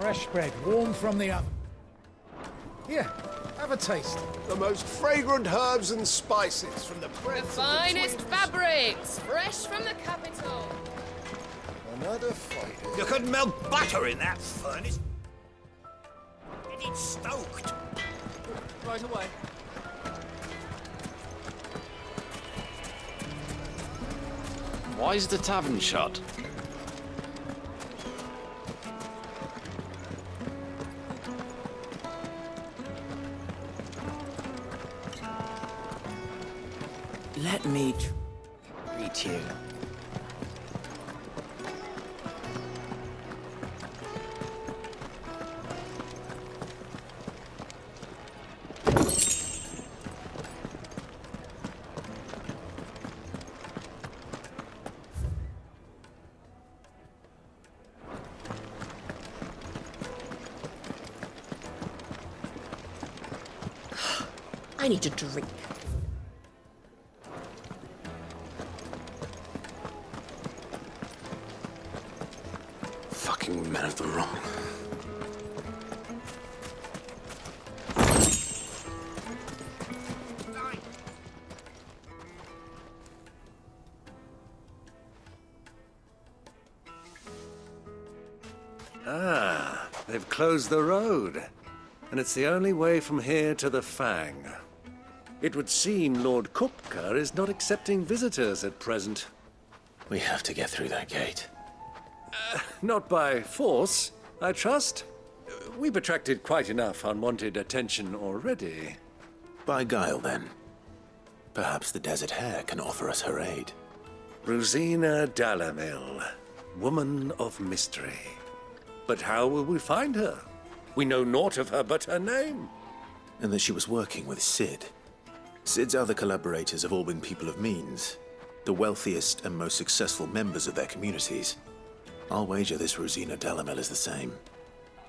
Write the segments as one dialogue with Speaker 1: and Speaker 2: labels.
Speaker 1: Fresh bread, warm from the oven. Here, have a taste.
Speaker 2: The most fragrant herbs and spices from the breath of the
Speaker 3: Finest
Speaker 2: twins.
Speaker 3: fabrics, fresh from the capital.
Speaker 2: Another fight.
Speaker 4: You could melt butter in that furnace. Get it stoked.
Speaker 3: Right away.
Speaker 5: Why is the tavern shut?
Speaker 6: Let me treat you. I need a drink.
Speaker 5: Fucking men of the wrong.
Speaker 7: Ah, they've closed the road. And it's the only way from here to the Fang. It would seem Lord Kupka is not accepting visitors at present.
Speaker 5: We have to get through that gate.
Speaker 7: Not by force, I trust. We've attracted quite enough unwanted attention already.
Speaker 5: By guile, then. Perhaps the Desert Hare can offer us her aid.
Speaker 7: Rosina Dalamil, woman of mystery. But how will we find her? We know naught of her but her name.
Speaker 5: And that she was working with Sid. Sid's other collaborators have all been people of means, the wealthiest and most successful members of their communities. I'll wager this Rosina Dalamel is the same.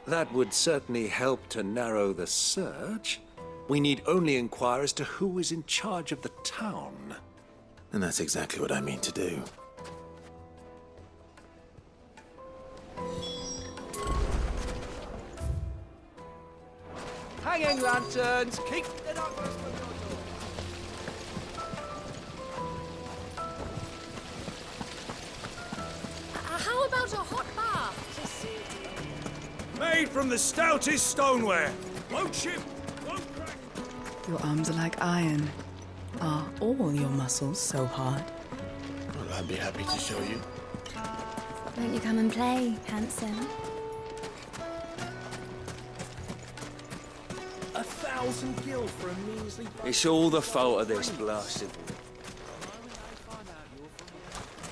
Speaker 7: That would certainly help to narrow the search. We need only inquire as to who is in charge of the town.
Speaker 5: And that's exactly what I mean to do.
Speaker 6: Hanging lanterns, keep the darkness from your door.
Speaker 3: How about a hot bath to soothe you?
Speaker 4: Made from the stoutest stoneware. Won't chip, won't crack.
Speaker 8: Your arms are like iron. Are all your muscles so hard?
Speaker 2: Well, I'd be happy to show you.
Speaker 9: Won't you come and play, handsome?
Speaker 1: 1,000 gil for a measly...
Speaker 7: It's all the fault of this blasted...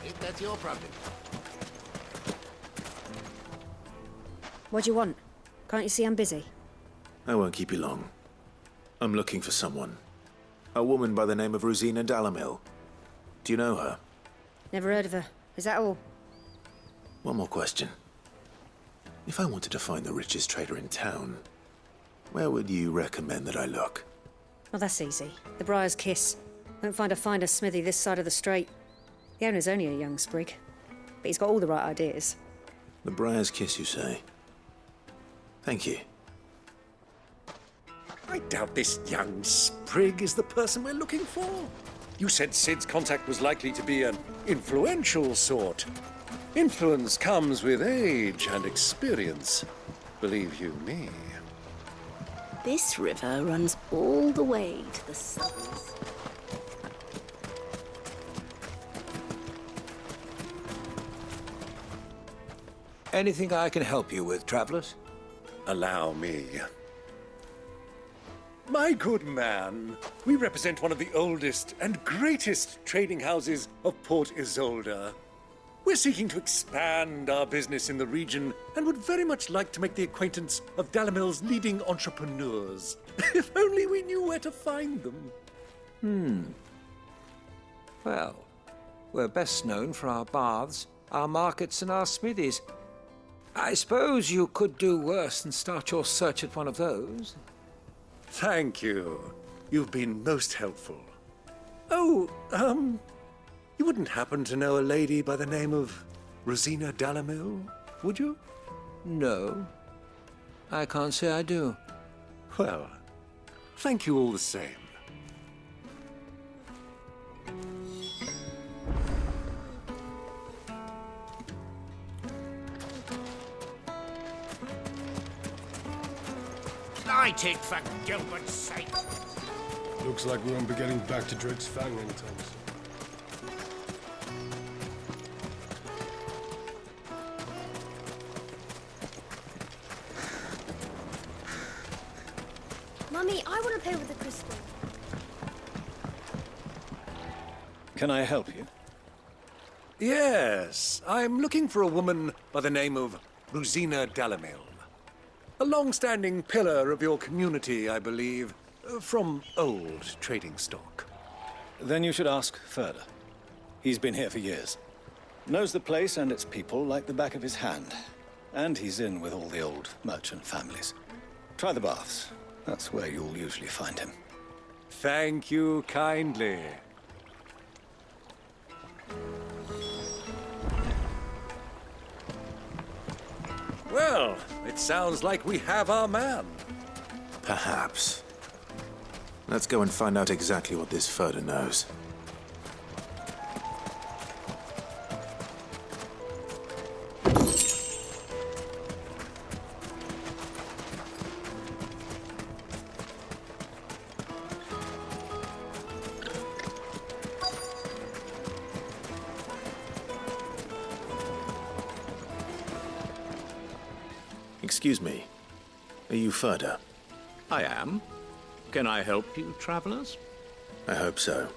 Speaker 2: If that's your problem.
Speaker 9: What do you want? Can't you see I'm busy?
Speaker 5: I won't keep you long. I'm looking for someone. A woman by the name of Rosina Dalamil. Do you know her?
Speaker 9: Never heard of her. Is that all?
Speaker 5: One more question. If I wanted to find the richest trader in town, where would you recommend that I look?
Speaker 9: Well, that's easy. The Briar's Kiss. Won't find a finer smithy this side of the strait. The owner's only a young sprig, but he's got all the right ideas.
Speaker 5: The Briar's Kiss, you say? Thank you.
Speaker 7: I doubt this young sprig is the person we're looking for. You said Sid's contact was likely to be an influential sort. Influence comes with age and experience. Believe you me.
Speaker 9: This river runs all the way to the southern.
Speaker 4: Anything I can help you with, travelers?
Speaker 7: Allow me. My good man, we represent one of the oldest and greatest trading houses of Port Isolde. We're seeking to expand our business in the region and would very much like to make the acquaintance of Dalamil's leading entrepreneurs. If only we knew where to find them.
Speaker 6: Well, we're best known for our baths, our markets, and our smithies. I suppose you could do worse than start your search at one of those.
Speaker 7: Thank you. You've been most helpful. Oh, you wouldn't happen to know a lady by the name of Rosina Dalamil, would you?
Speaker 6: No. I can't say I do.
Speaker 7: Well, thank you all the same.
Speaker 4: Light it, for Gilbert's sake.
Speaker 10: Looks like we won't be getting back to Drake's Fang anytime soon.
Speaker 3: Mummy, I want to play with the crystal.
Speaker 11: Can I help you?
Speaker 7: Yes, I'm looking for a woman by the name of Rosina Dalamil. A long-standing pillar of your community, I believe, from old trading stock.
Speaker 11: Then you should ask Ferda. He's been here for years. Knows the place and its people like the back of his hand. And he's in with all the old merchant families. Try the baths. That's where you'll usually find him.
Speaker 7: Thank you kindly. Well, it sounds like we have our man.
Speaker 5: Perhaps. Let's go and find out exactly what this Ferda knows. Excuse me. Are you Ferda?
Speaker 12: I am. Can I help you, travelers?
Speaker 5: I hope so.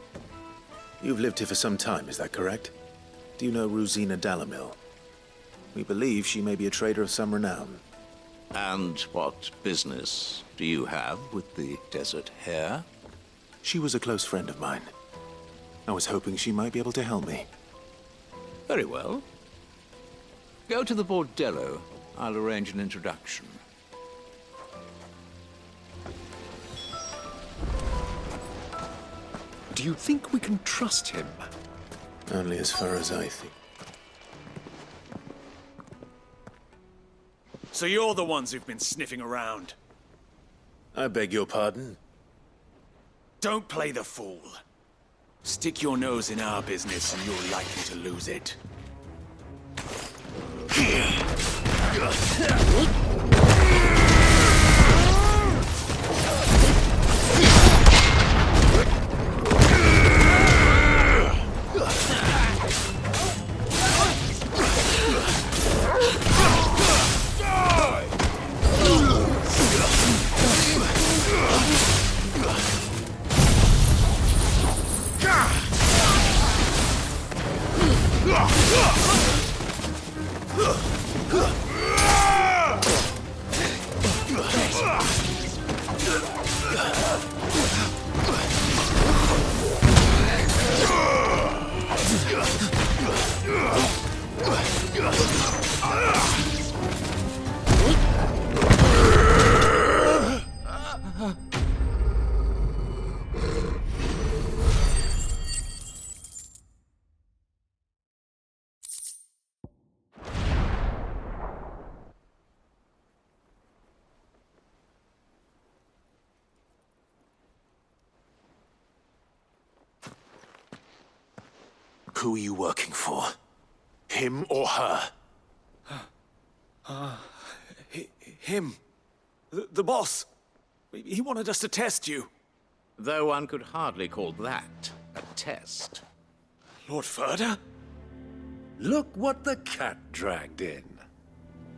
Speaker 5: You've lived here for some time, is that correct? Do you know Rosina Dalamil? We believe she may be a trader of some renown.
Speaker 12: And what business do you have with the desert hare?
Speaker 5: She was a close friend of mine. I was hoping she might be able to help me.
Speaker 12: Very well. Go to the bordello. I'll arrange an introduction.
Speaker 7: Do you think we can trust him?
Speaker 5: Only as far as I think.
Speaker 13: So you're the ones who've been sniffing around?
Speaker 5: I beg your pardon?
Speaker 13: Don't play the fool. Stick your nose in our business and you're likely to lose it.
Speaker 5: Who are you working for? Him or her?
Speaker 13: Him. The boss. He wanted us to test you.
Speaker 12: Though one could hardly call that a test.
Speaker 13: Lord Ferda?
Speaker 7: Look what the cat dragged in.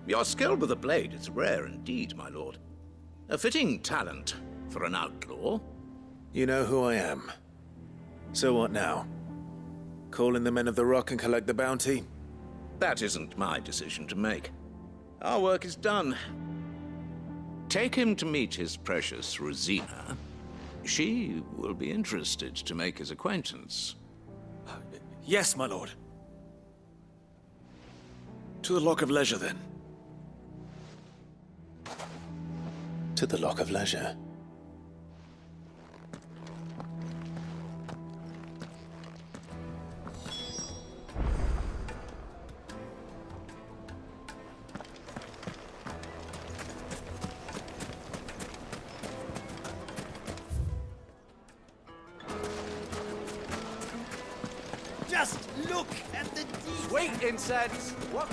Speaker 12: Your skill with the blade is rare indeed, my lord. A fitting talent for an outlaw.
Speaker 5: You know who I am. So what now? Call in the Men of the Rock and collect the bounty?
Speaker 12: That isn't my decision to make. Our work is done. Take him to meet his precious Rosina. She will be interested to make his acquaintance.
Speaker 13: Yes, my lord. To the Lock of Leisure, then.
Speaker 5: To the Lock of Leisure.
Speaker 13: Look at the sweet incense. What?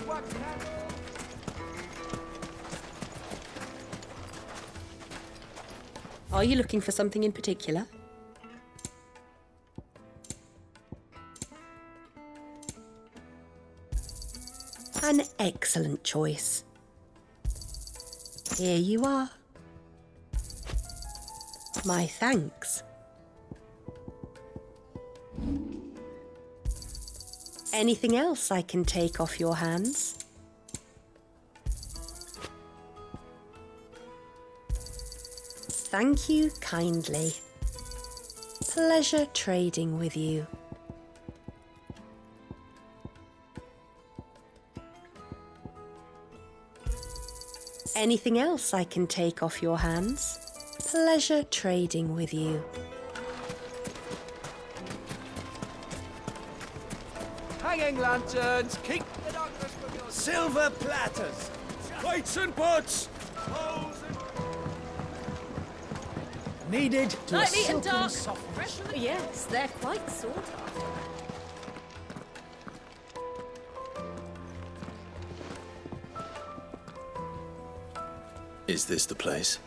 Speaker 14: Are you looking for something in particular? An excellent choice. Here you are. My thanks. Anything else I can take off your hands? Thank you kindly. Pleasure trading with you. Anything else I can take off your hands? Pleasure trading with you.
Speaker 13: Hanging lanterns, keep the darkness from your... Silver platters, plates and pots, bowls and...
Speaker 1: Needed to
Speaker 3: Lightly
Speaker 1: a
Speaker 3: and
Speaker 1: silken
Speaker 3: dark.
Speaker 1: soft.
Speaker 3: Fresh from the... Yes, they're quite sought after.
Speaker 5: Is this the place?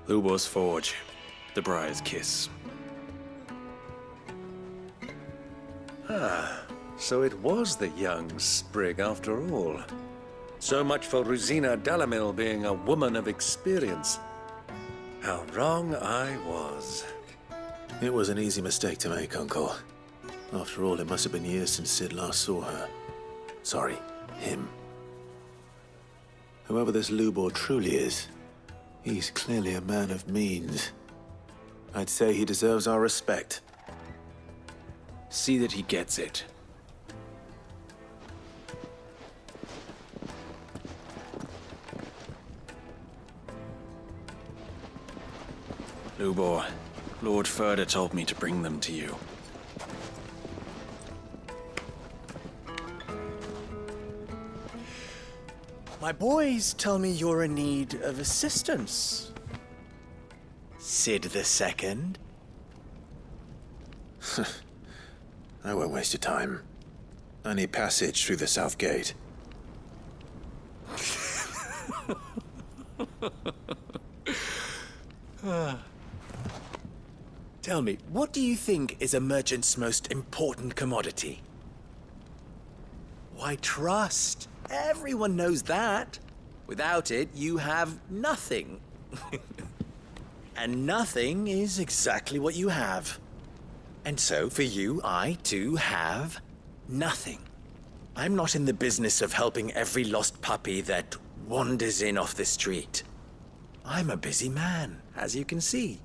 Speaker 13: Lubor's Forge, the Briar's Kiss.
Speaker 7: So it was the young sprig after all. So much for Rosina Dalamil being a woman of experience. How wrong I was.
Speaker 5: It was an easy mistake to make, Uncle. After all, it must have been years since Sid last saw her. Sorry, him. Whoever this Lubor truly is, he's clearly a man of means. I'd say he deserves our respect.
Speaker 13: See that he gets it. Lubor, Lord Furder told me to bring them to you.
Speaker 15: My boys tell me you're in need of assistance. Sid the Second?
Speaker 5: I won't waste your time. I need passage through the south gate.
Speaker 15: Tell me, what do you think is a merchant's most important commodity? Why, trust. Everyone knows that. Without it, you have nothing. And nothing is exactly what you have. And so, for you, I, too, have nothing. I'm not in the business of helping every lost puppy that wanders in off the street. I'm a busy man, as you can see.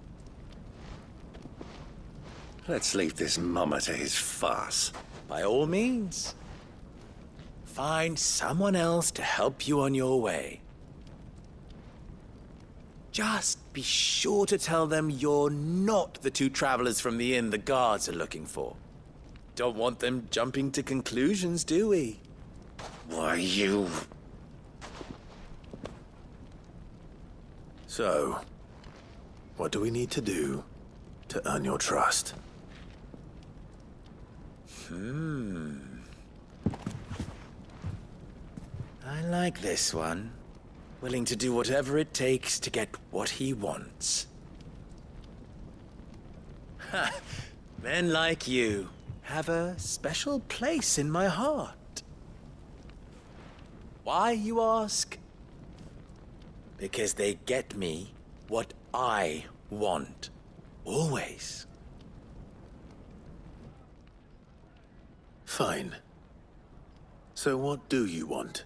Speaker 7: Let's leave this mummer to his farce.
Speaker 15: By all means. Find someone else to help you on your way. Just be sure to tell them you're not the two travelers from the inn the guards are looking for. Don't want them jumping to conclusions, do we?
Speaker 7: Why, you...
Speaker 5: So, what do we need to do to earn your trust?
Speaker 15: I like this one. Willing to do whatever it takes to get what he wants. Ha! Men like you have a special place in my heart. Why, you ask? Because they get me what I want. Always.
Speaker 5: Fine. So what do you want?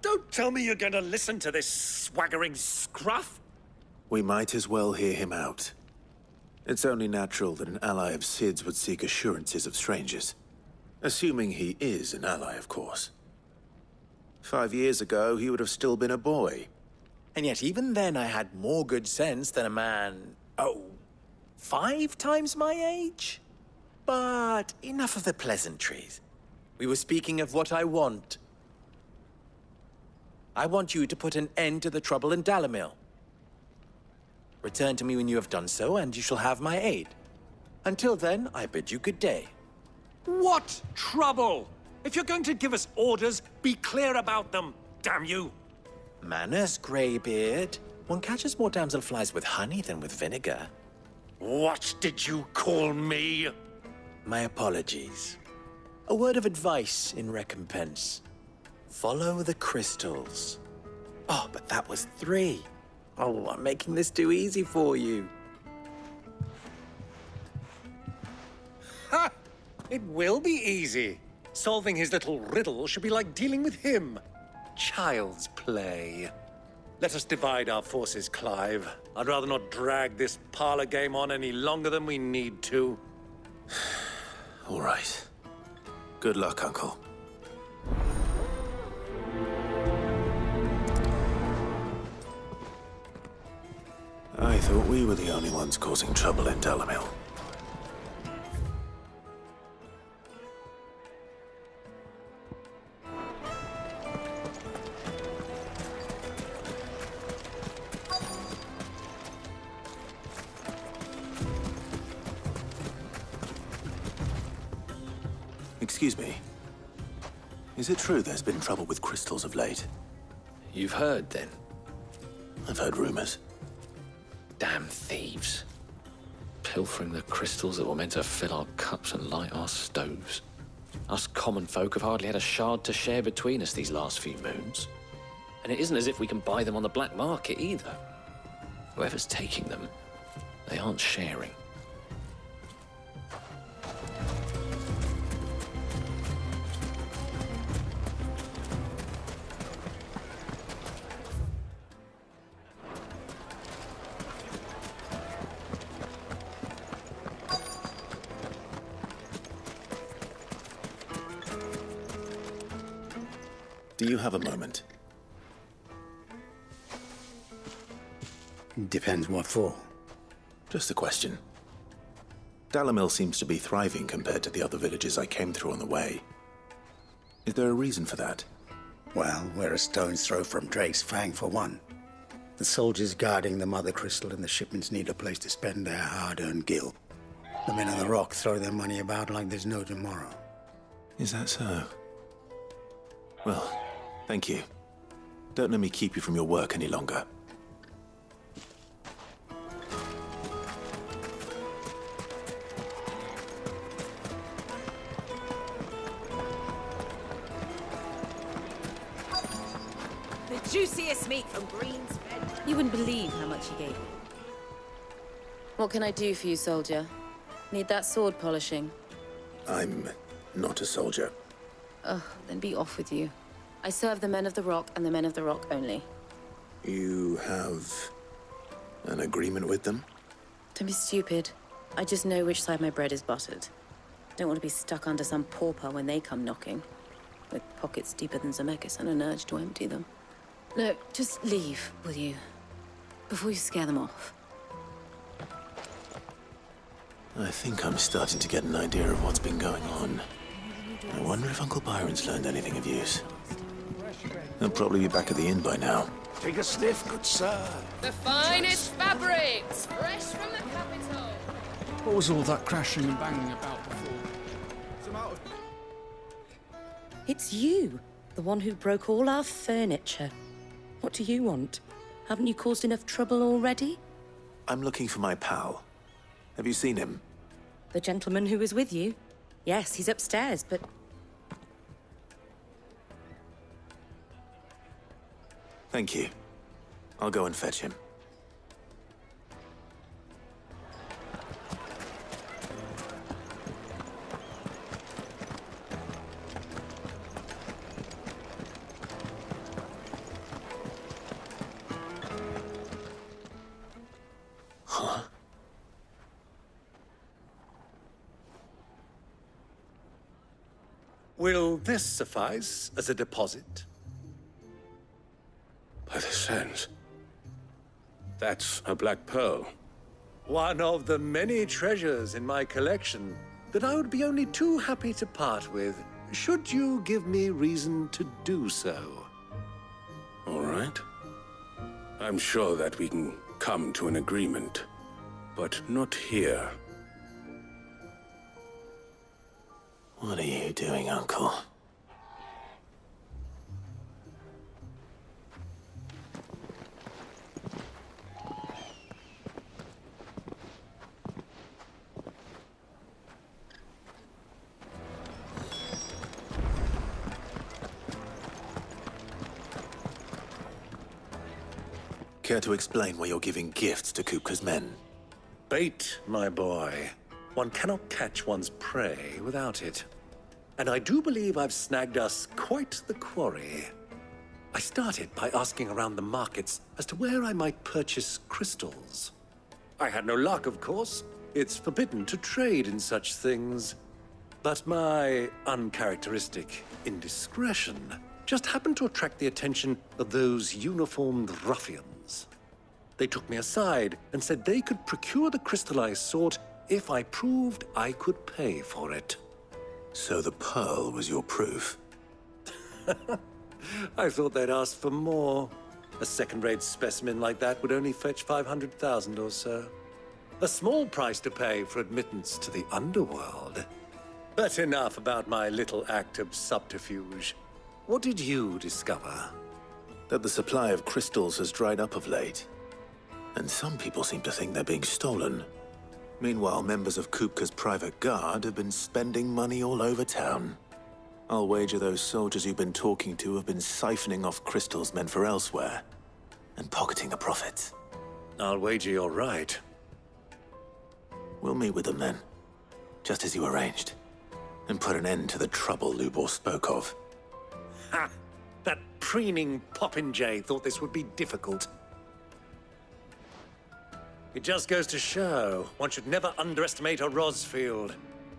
Speaker 7: Don't tell me you're going to listen to this swaggering scruff!
Speaker 5: We might as well hear him out. It's only natural that an ally of Sid's would seek assurances of strangers. Assuming he is an ally, of course. 5 years ago, he would have still been a boy.
Speaker 15: And yet even then I had more good sense than a man, 5 times my age? But enough of the pleasantries. We were speaking of what I want. I want you to put an end to the trouble in Dalamil. Return to me when you have done so, and you shall have my aid. Until then, I bid you good day.
Speaker 7: What trouble? If you're going to give us orders, be clear about them, damn you!
Speaker 15: Manners, Greybeard. One catches more damselflies with honey than with vinegar.
Speaker 7: What did you call me?
Speaker 15: My apologies. A word of advice in recompense. Follow the crystals. Oh, but that was 3. Oh, I'm making this too easy for you.
Speaker 7: Ha! It will be easy. Solving his little riddle should be like dealing with him. Child's play. Let us divide our forces, Clive. I'd rather not drag this parlor game on any longer than we need to.
Speaker 5: All right. Good luck, Uncle. I thought we were the only ones causing trouble in Dalamil. Excuse me. Is it true there's been trouble with crystals of late?
Speaker 16: You've heard, then?
Speaker 5: I've heard rumors.
Speaker 16: Damn thieves. Pilfering the crystals that were meant to fill our cups and light our stoves. Us common folk have hardly had a shard to share between us these last few moons. And it isn't as if we can buy them on the black market either. Whoever's taking them, they aren't sharing.
Speaker 5: Do you have a moment?
Speaker 1: Depends what for.
Speaker 5: Just a question. Dalamil seems to be thriving compared to the other villages I came through on the way. Is there a reason for that?
Speaker 1: Well, we're a stone's throw from Drake's Fang, for one. The soldiers guarding the Mothercrystal and the shipments need a place to spend their hard-earned gil. The men on the rock throw their money about like there's no tomorrow.
Speaker 5: Is that so? Well, thank you. Don't let me keep you from your work any longer.
Speaker 3: The juiciest meat from Green's Bed.
Speaker 9: You wouldn't believe how much he gave me.
Speaker 17: What can I do for you, soldier? Need that sword polishing?
Speaker 5: I'm not a soldier.
Speaker 17: Ugh, then be off with you. I serve the men of the Rock and the men of the Rock only.
Speaker 5: You have an agreement with them?
Speaker 17: Don't be stupid. I just know which side my bread is buttered. Don't want to be stuck under some pauper when they come knocking. With pockets deeper than Zemeckis and an urge to empty them. No, just leave, will you? Before you scare them off.
Speaker 5: I think I'm starting to get an idea of what's been going on. I wonder if Uncle Byron's learned anything of use. He'll probably be back at the inn by now.
Speaker 2: Take a sniff, good sir.
Speaker 3: The finest fabrics, fresh from the capital.
Speaker 10: What was all that crashing and banging about before?
Speaker 14: It's you, the one who broke all our furniture. What do you want? Haven't you caused enough trouble already?
Speaker 5: I'm looking for my pal. Have you seen him?
Speaker 14: The gentleman who was with you? Yes, he's upstairs, but...
Speaker 5: Thank you. I'll go and fetch him. Huh?
Speaker 7: Will this suffice as a deposit?
Speaker 10: By the sands. That's a black pearl.
Speaker 7: One of the many treasures in my collection that I would be only too happy to part with, should you give me reason to do so.
Speaker 10: All right. I'm sure that we can come to an agreement, but not here.
Speaker 5: What are you doing, Uncle? Care to explain why you're giving gifts to Kupka's men?
Speaker 7: Bait, my boy. One cannot catch one's prey without it. And I do believe I've snagged us quite the quarry. I started by asking around the markets as to where I might purchase crystals. I had no luck, of course. It's forbidden to trade in such things. But my uncharacteristic indiscretion just happened to attract the attention of those uniformed ruffians. They took me aside and said they could procure the crystal I sought if I proved I could pay for it.
Speaker 5: So the pearl was your proof?
Speaker 7: I thought they'd ask for more. A second-rate specimen like that would only fetch 500,000 or so. A small price to pay for admittance to the underworld. But enough about my little act of subterfuge. What did you discover?
Speaker 5: That the supply of crystals has dried up of late. And some people seem to think they're being stolen. Meanwhile, members of Kupka's private guard have been spending money all over town. I'll wager those soldiers you've been talking to have been siphoning off crystals meant for elsewhere, and pocketing the profits.
Speaker 7: I'll wager you're right.
Speaker 5: We'll meet with them then, just as you arranged, and put an end to the trouble Lubor spoke of.
Speaker 7: Ha! That preening popinjay thought this would be difficult. It just goes to show, one should never underestimate a Rosfield.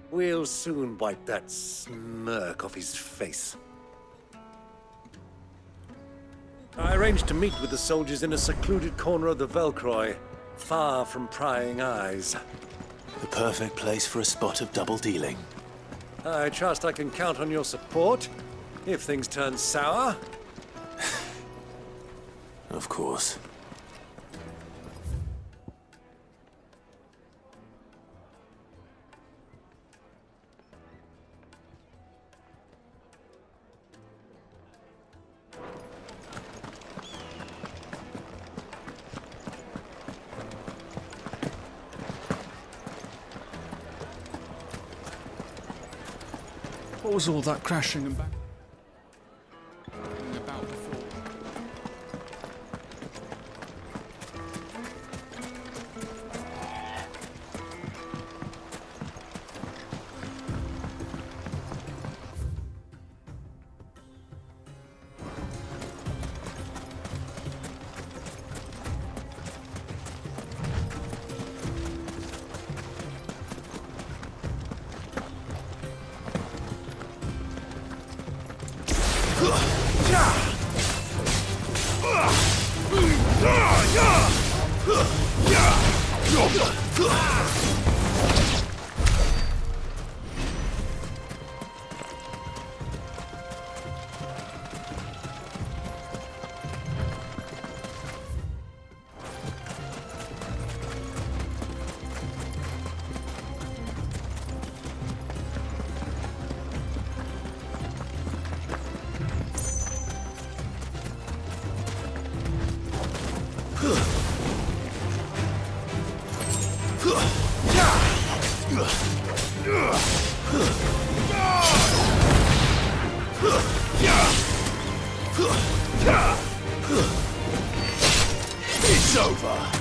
Speaker 7: We'll soon wipe that smirk off his face. I arranged to meet with the soldiers in a secluded corner of the Velcroy, far from prying eyes.
Speaker 5: The perfect place for a spot of double dealing.
Speaker 7: I trust I can count on your support, if things turn sour.
Speaker 5: Of course.
Speaker 18: What was all that crashing and banging about before?
Speaker 13: It's over.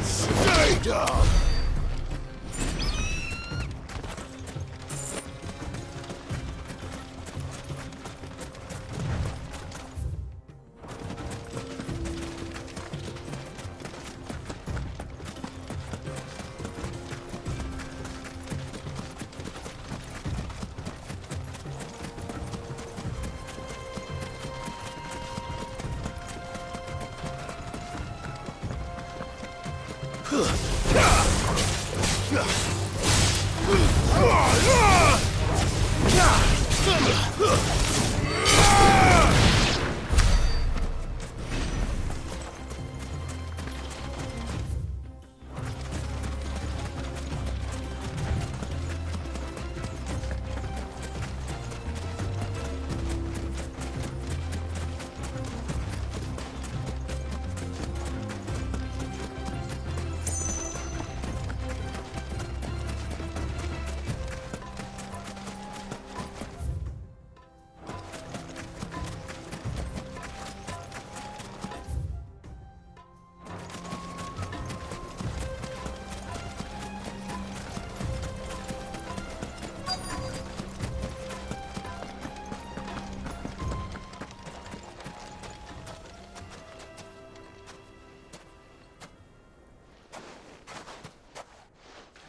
Speaker 13: Stay down.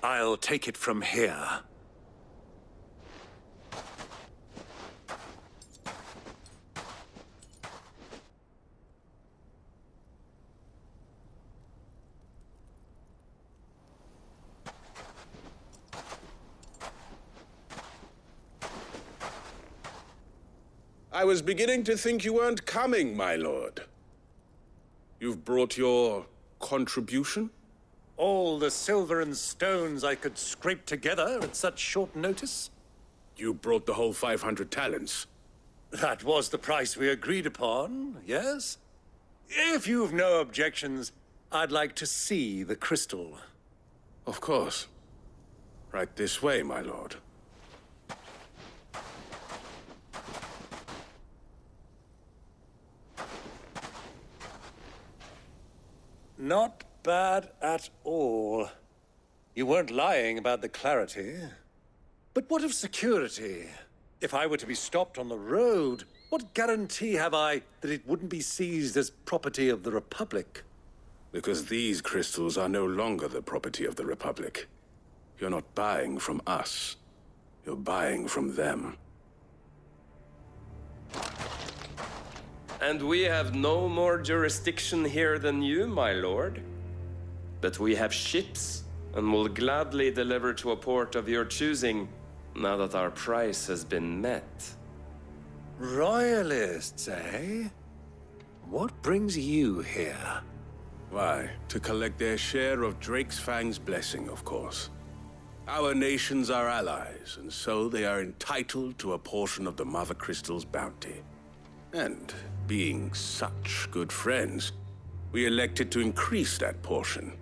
Speaker 7: I'll take it from here.
Speaker 10: I was beginning to think you weren't coming, my lord. You've brought your contribution?
Speaker 7: All the silver and stones I could scrape together at such short notice?
Speaker 10: You brought the whole 500 talents.
Speaker 7: That was the price we agreed upon, yes? If you've no objections, I'd like to see the crystal.
Speaker 10: Of course. Right this way, my lord.
Speaker 7: Not bad at all. You weren't lying about the clarity. But what of security? If I were to be stopped on the road, what guarantee have I that it wouldn't be seized as property of the Republic?
Speaker 10: Because these crystals are no longer the property of the Republic. You're not buying from us. You're buying from them.
Speaker 19: And we have no more jurisdiction here than you, my lord. But we have ships, and will gladly deliver to a port of your choosing, now that our price has been met.
Speaker 7: Royalists, eh? What brings you here?
Speaker 10: Why, to collect their share of Drake's Fang's blessing, of course. Our nations are allies, and so they are entitled to a portion of the Mothercrystals' bounty. And, being such good friends, we elected to increase that portion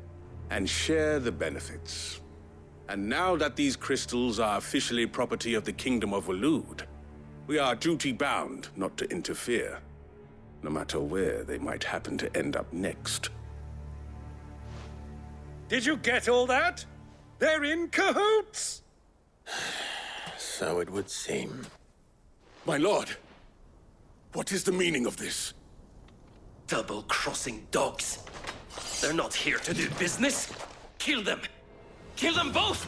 Speaker 10: and share the benefits. And now that these crystals are officially property of the Kingdom of Waloed, we are duty-bound not to interfere, no matter where they might happen to end up next.
Speaker 7: Did you get all that? They're in cahoots!
Speaker 10: So it would seem. My lord, what is the meaning of this?
Speaker 19: Double-crossing dogs. They're not here to do business. Kill them. Kill them both!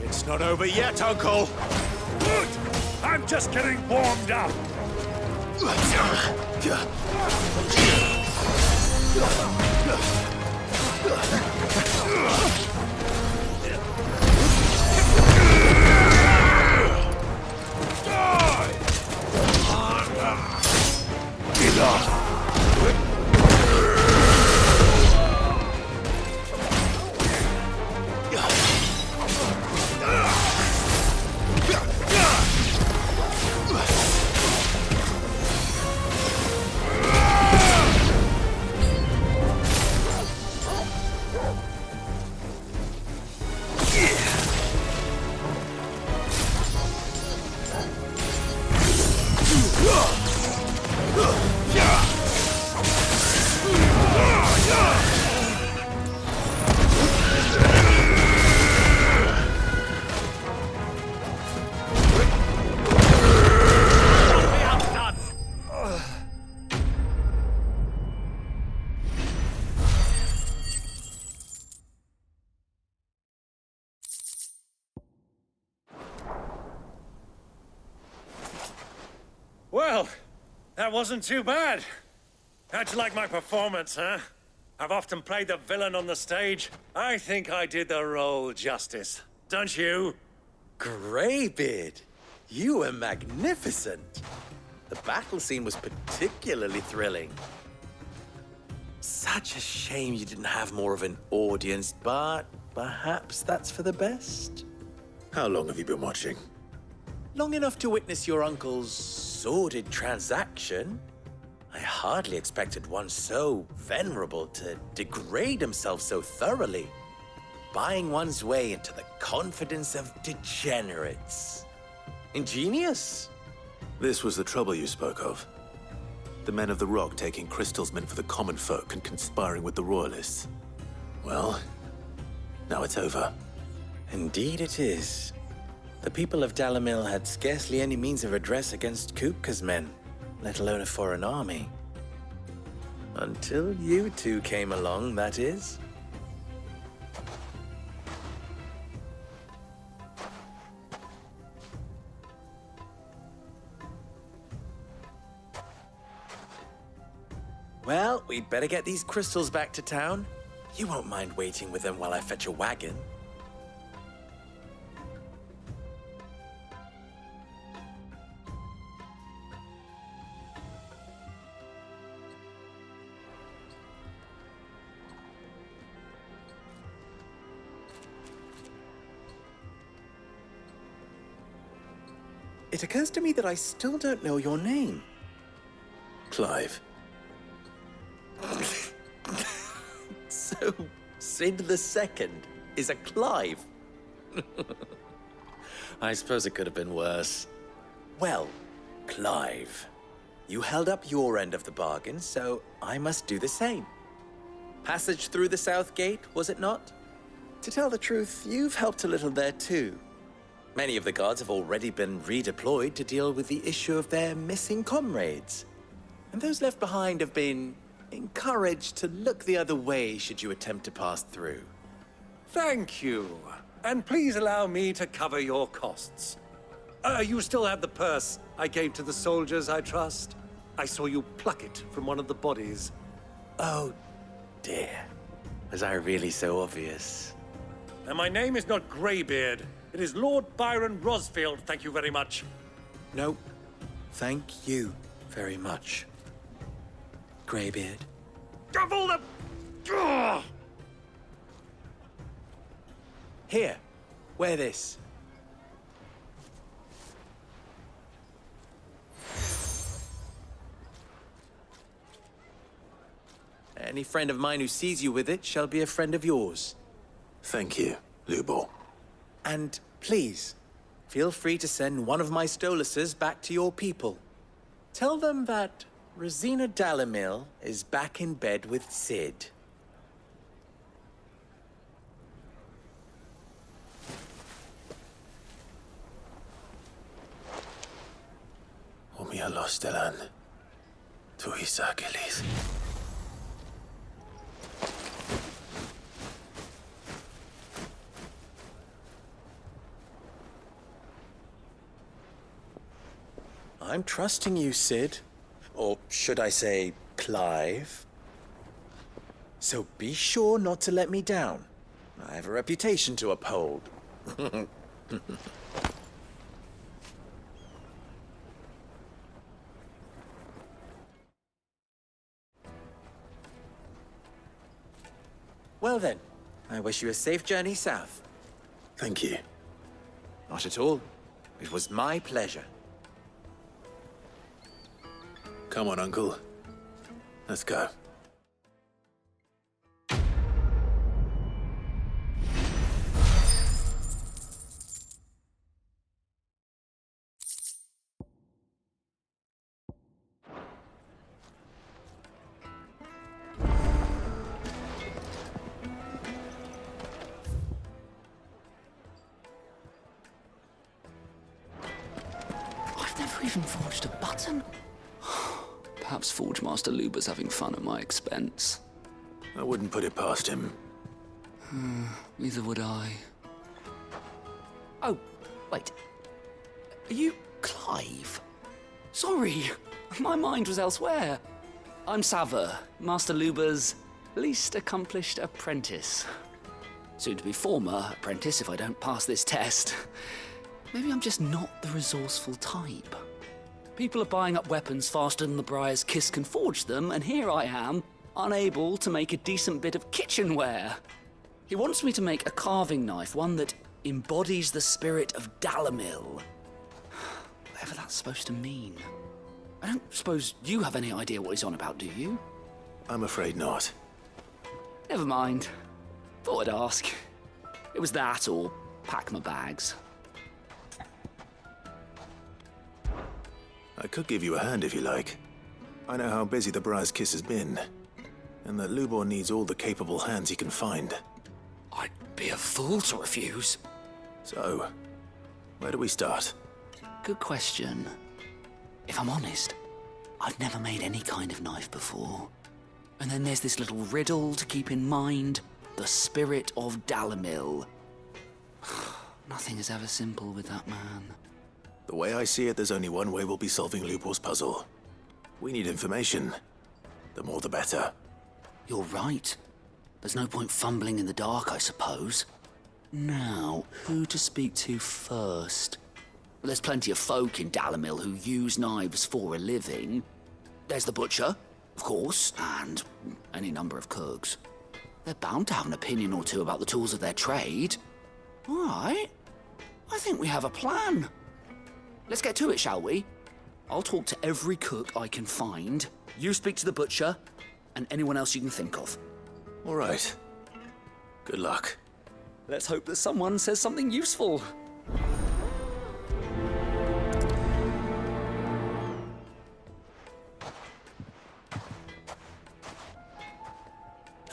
Speaker 15: It's not over yet, Uncle!
Speaker 7: Good! I'm just getting warmed up! Well, that wasn't too bad. How'd you like my performance, huh? I've often played the villain on the stage. I think I did the role justice. Don't you?
Speaker 15: Greybeard, you were magnificent. The battle scene was particularly thrilling. Such a shame you didn't have more of an audience, but perhaps that's for the best.
Speaker 5: How long have you been watching?
Speaker 15: Long enough to witness your uncle's sordid transaction. I hardly expected one so venerable to degrade himself so thoroughly, buying one's way into the confidence of degenerates. Ingenious.
Speaker 5: This was the trouble you spoke of. The men of the Rock taking crystals meant for the common folk and conspiring with the Royalists. Well, now it's over.
Speaker 15: Indeed it is. The people of Dalamil had scarcely any means of redress against Kupka's men, let alone a foreign army. Until you two came along, that is. Well, we'd better get these crystals back to town. You won't mind waiting with them while I fetch a wagon. It occurs to me that I still don't know your name.
Speaker 5: Clive.
Speaker 15: So, Sid the Second is a Clive. I suppose it could have been worse. Well, Clive, you held up your end of the bargain, so I must do the same. Passage through the South Gate, was it not? To tell the truth, you've helped a little there too. Many of the guards have already been redeployed to deal with the issue of their missing comrades. And those left behind have been encouraged to look the other way should you attempt to pass through.
Speaker 7: Thank you. And please allow me to cover your costs. You still have the purse I gave to the soldiers, I trust? I saw you pluck it from one of the bodies.
Speaker 15: Oh, dear. Was I really so obvious?
Speaker 7: And my name is not Greybeard. It is Lord Byron Rosfield, thank you very much.
Speaker 15: No, thank you very much, Greybeard.
Speaker 7: Of all the... Ugh!
Speaker 15: Here, wear this. Any friend of mine who sees you with it shall be a friend of yours.
Speaker 5: Thank you, Lubor.
Speaker 15: And please, feel free to send one of my Stoluses back to your people. Tell them that Rosina Dalamil is back in bed with Sid.
Speaker 5: Omia Lostelan. Tu Isakelis.
Speaker 15: I'm trusting you, Sid. Or should I say, Clive? So be sure not to let me down. I have a reputation to uphold. Well then, I wish you a safe journey south.
Speaker 5: Thank you.
Speaker 15: Not at all. It was my pleasure.
Speaker 5: Come on, Uncle. Let's go.
Speaker 18: I've never even forged a button. Perhaps Forge Master Luber's having fun at my expense.
Speaker 5: I wouldn't put it past him.
Speaker 18: Neither would I.
Speaker 13: Oh, wait. Are you Clive?
Speaker 18: Sorry, my mind was elsewhere. I'm Saver, Master Luba's least accomplished apprentice. Soon to be former apprentice if I don't pass this test. Maybe I'm just not the resourceful type. People are buying up weapons faster than the Briar's Kiss can forge them, and here I am, unable to make a decent bit of kitchenware. He wants me to make a carving knife, one that embodies the spirit of Dalamil. Whatever that's supposed to mean. I don't suppose you have any idea what he's on about, do you?
Speaker 5: I'm afraid not.
Speaker 18: Never mind. Thought I'd ask. It was that or pack my bags.
Speaker 5: I could give you a hand if you like. I know how busy the Briar's Kiss has been, and that Lubor needs all the capable hands he can find.
Speaker 18: I'd be a fool to refuse.
Speaker 5: So, where do we start?
Speaker 18: Good question. If I'm honest, I've never made any kind of knife before. And then there's this little riddle to keep in mind. The spirit of Dalamil. Nothing is ever simple with that man.
Speaker 5: The way I see it, there's only one way we'll be solving Lubor's puzzle. We need information. The more the better.
Speaker 18: You're right. There's no point fumbling in the dark, I suppose. Now, who to speak to first? Well, there's plenty of folk in Dalamil who use knives for a living. There's the butcher, of course, and any number of cooks. They're bound to have an opinion or two about the tools of their trade. All right. I think we have a plan. Let's get to it, shall we? I'll talk to every cook I can find. You speak to the butcher, and anyone else you can think of.
Speaker 5: All right. Good luck.
Speaker 18: Let's hope that someone says something useful.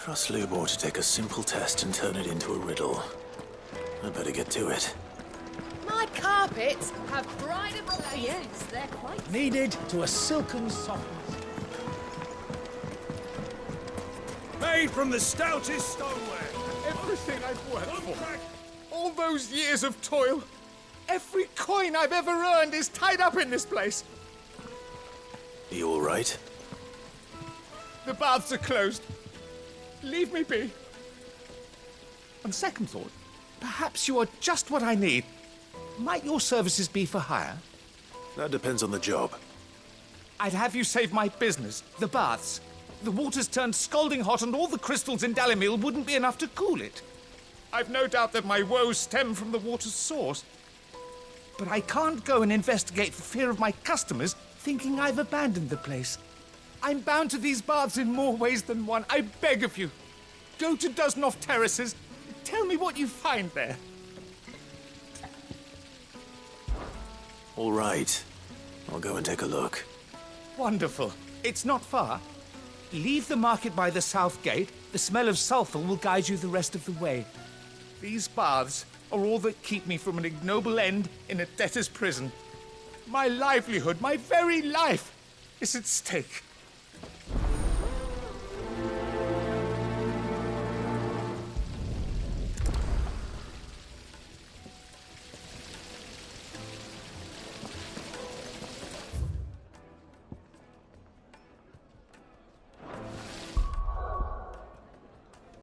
Speaker 5: Trust Lubor to take a simple test and turn it into a riddle. I'd better get to it.
Speaker 3: My carpets have brighter blazes. Yes, they're quite
Speaker 7: Kneaded to a silken softness.
Speaker 4: Made from the stoutest stoneware.
Speaker 2: Everything I've worked for. All those years of toil. Every coin I've ever earned is tied up in this place.
Speaker 5: Are you all right?
Speaker 2: The baths are closed. Leave me be.
Speaker 7: On second thought, perhaps you are just what I need. Might your services be for hire?
Speaker 5: That depends on the job.
Speaker 7: I'd have you save my business, the baths. The water's turned scalding hot and all the crystals in Dalamil wouldn't be enough to cool it.
Speaker 2: I've no doubt that my woes stem from the water's source.
Speaker 7: But I can't go and investigate for fear of my customers thinking I've abandoned the place. I'm bound to these baths in more ways than one. I beg of you. Go to Dusnoff Terraces. Tell me what you find there.
Speaker 5: All right. I'll go and take a look.
Speaker 7: Wonderful. It's not far. Leave the market by the south gate. The smell of sulphur will guide you the rest of the way. These baths are all that keep me from an ignoble end in a debtor's prison. My livelihood, my very life, is at stake.